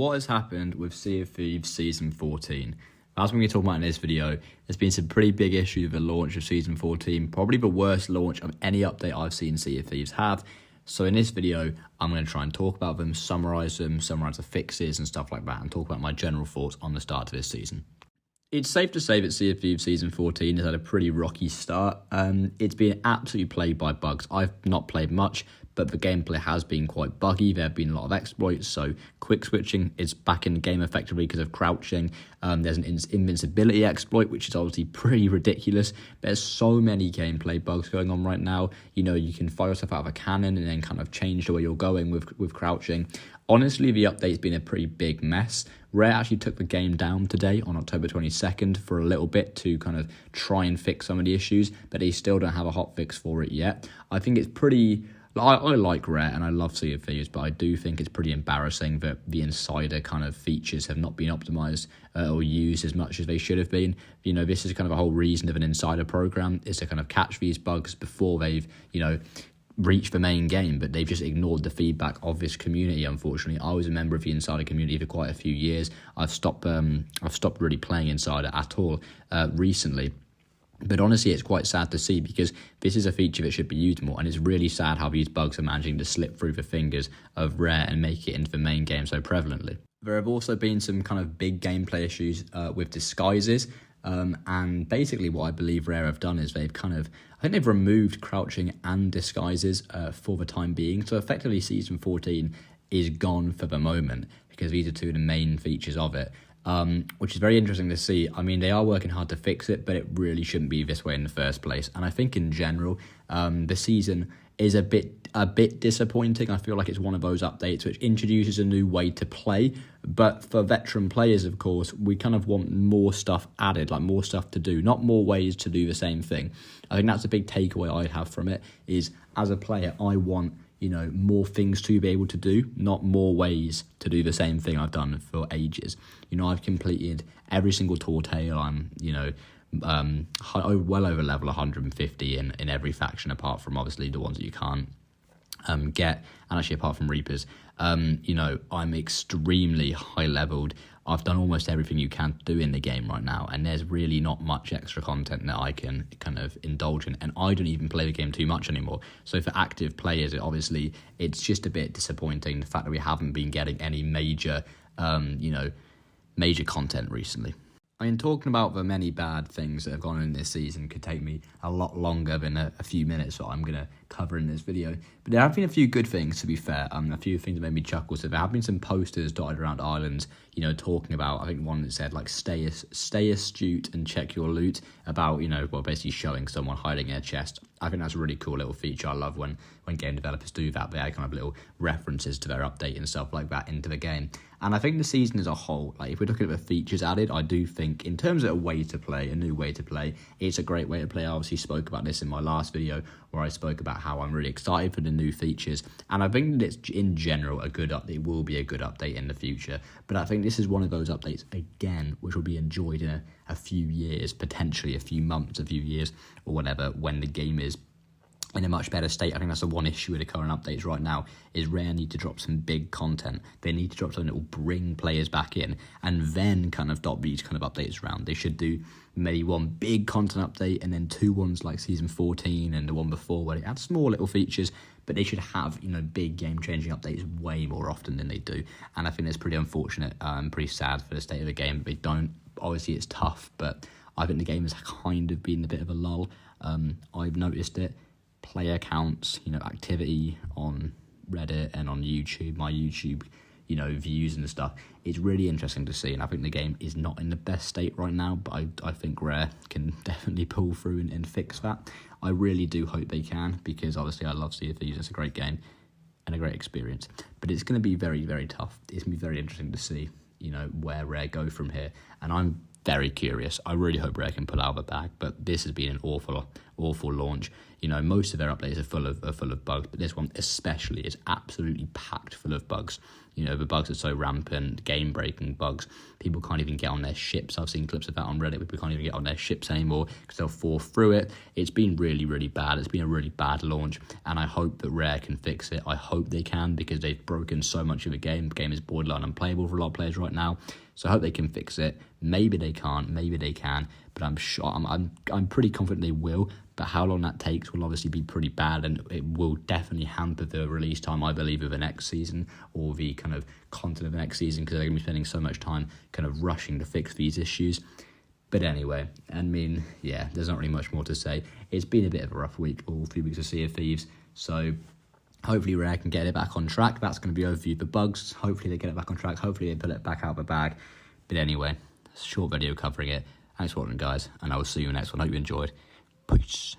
What has happened with Sea of Thieves Season 14? As we're going to talk about in this video, there's been some pretty big issues with the launch of Season 14, probably the worst launch of any update I've seen Sea of Thieves have. So in this video, I'm going to try and talk about them, summarise the fixes and stuff like that, and talk about my general thoughts on the start of this season. It's safe to say that Sea of Thieves Season 14 has had a pretty rocky start. It's been absolutely plagued by bugs. I've not played much, but the gameplay has been quite buggy. There have been a lot of exploits, so quick switching is back in the game effectively because of crouching. There's an invincibility exploit, which is obviously pretty ridiculous. There's so many gameplay bugs going on right now. You know, you can fire yourself out of a cannon and then kind of change the way you're going with crouching. Honestly, the update's been a pretty big mess. Rare actually took the game down today on October 22nd for a little bit to kind of try and fix some of the issues, but they still don't have a hot fix for it yet. I think it's pretty... I like Rare and I love Sea of Thieves, but I do think it's pretty embarrassing that the insider kind of features have not been optimized or used as much as they should have been. You know, this is kind of a whole reason of an insider program, is to kind of catch these bugs before they've, you know, reach the main game, but they've just ignored the feedback of this community. Unfortunately, I was a member of the Insider community for quite a few years. I've stopped really playing Insider at all recently. But honestly, it's quite sad to see because this is a feature that should be used more, and it's really sad how these bugs are managing to slip through the fingers of Rare and make it into the main game so prevalently. There have also been some kind of big gameplay issues with disguises. And basically what I believe Rare have done is I think they've removed crouching and disguises for the time being. So effectively Season 14 is gone for the moment because these are two of the main features of it, which is very interesting to see. I mean, they are working hard to fix it, but it really shouldn't be this way in the first place. And I think in general, the season is a bit disappointing. I feel like it's one of those updates which introduces a new way to play, but for veteran players, of course, we kind of want more stuff added, like more stuff to do, not more ways to do the same thing. I think that's a big takeaway I have from it, is as a player, I want, you know, more things to be able to do, not more ways to do the same thing I've done for ages. You know, I've completed every single tall tale. I'm, you know, well over level 150 in every faction, apart from obviously the ones that you can't get, and actually apart from Reapers. You know, I'm extremely high leveled. I've done almost everything you can do in the game right now, and there's really not much extra content that I can kind of indulge in, and I don't even play the game too much anymore. So for active players, it's just a bit disappointing, the fact that we haven't been getting any major content recently. I mean, talking about the many bad things that have gone on in this season could take me a lot longer than a few minutes that I'm going to cover in this video. But there have been a few good things, to be fair. A few things that made me chuckle. So there have been some posters dotted around islands, you know, talking about, I think one that said, like, stay astute and check your loot, about, you know, well, basically showing someone hiding in a chest. I think that's a really cool little feature. I love when game developers do that. They add kind of little references to their update and stuff like that into the game. And I think the season as a whole, like, if we're looking at the features added, I do think in terms of a way to play, a new way to play, it's a great way to play. I obviously spoke about this in my last video where I spoke about how I'm really excited for the new features. And I think that it's in general a good update. It will be a good update in the future. But I think this is one of those updates, again, which will be enjoyed in a few years, potentially a few months, a few years, or whatever, when the game is in a much better state. I think that's the one issue with the current updates right now, is Rare need to drop some big content. They need to drop something that will bring players back in, and then kind of dot these kind of updates around. They should do maybe one big content update and then two ones like Season 14 and the one before where they add small little features, but they should have, you know, big game-changing updates way more often than they do. And I think that's pretty unfortunate and pretty sad for the state of the game. They don't. Obviously, it's tough, but I think the game has kind of been a bit of a lull. I've noticed it. Player counts, you know, activity on Reddit and on YouTube, my YouTube, you know, views and stuff. It's really interesting to see, and I think the game is not in the best state right now, but I think Rare can definitely pull through and fix that. I really do hope they can, because obviously I love Sea of Thieves. It's a great game and a great experience, but it's going to be very, very tough. It's going to be very interesting to see, you know, where Rare go from here, and I'm very curious. I really hope Rare can pull out of the bag, but this has been an awful awful launch. You know, most of their updates are full of bugs, but this one especially is absolutely packed full of bugs. You know, the bugs are so rampant, game-breaking bugs. People can't even get on their ships. I've seen clips of that on Reddit. People can't even get on their ships anymore because they'll fall through it. It's been really, really bad. It's been a really bad launch, and I hope that Rare can fix it. I hope they can, because they've broken so much of the game. The game is borderline unplayable for a lot of players right now. So I hope they can fix it. Maybe they can't, maybe they can, but I'm sure I'm pretty confident they will. But how long that takes will obviously be pretty bad, and it will definitely hamper the release time, I believe, of the next season, or the kind of content of the next season, because they're going to be spending so much time kind of rushing to fix these issues. But anyway, I mean, yeah, there's not really much more to say. It's been a bit of a rough week, all 3 weeks of Sea of Thieves, so hopefully Rare can get it back on track. That's going to be overview the bugs. Hopefully they get it back on track. Hopefully they pull it back out of the bag. But anyway, short video covering it. Thanks for watching, guys, and I will see you in the next one. Hope you enjoyed. Peace.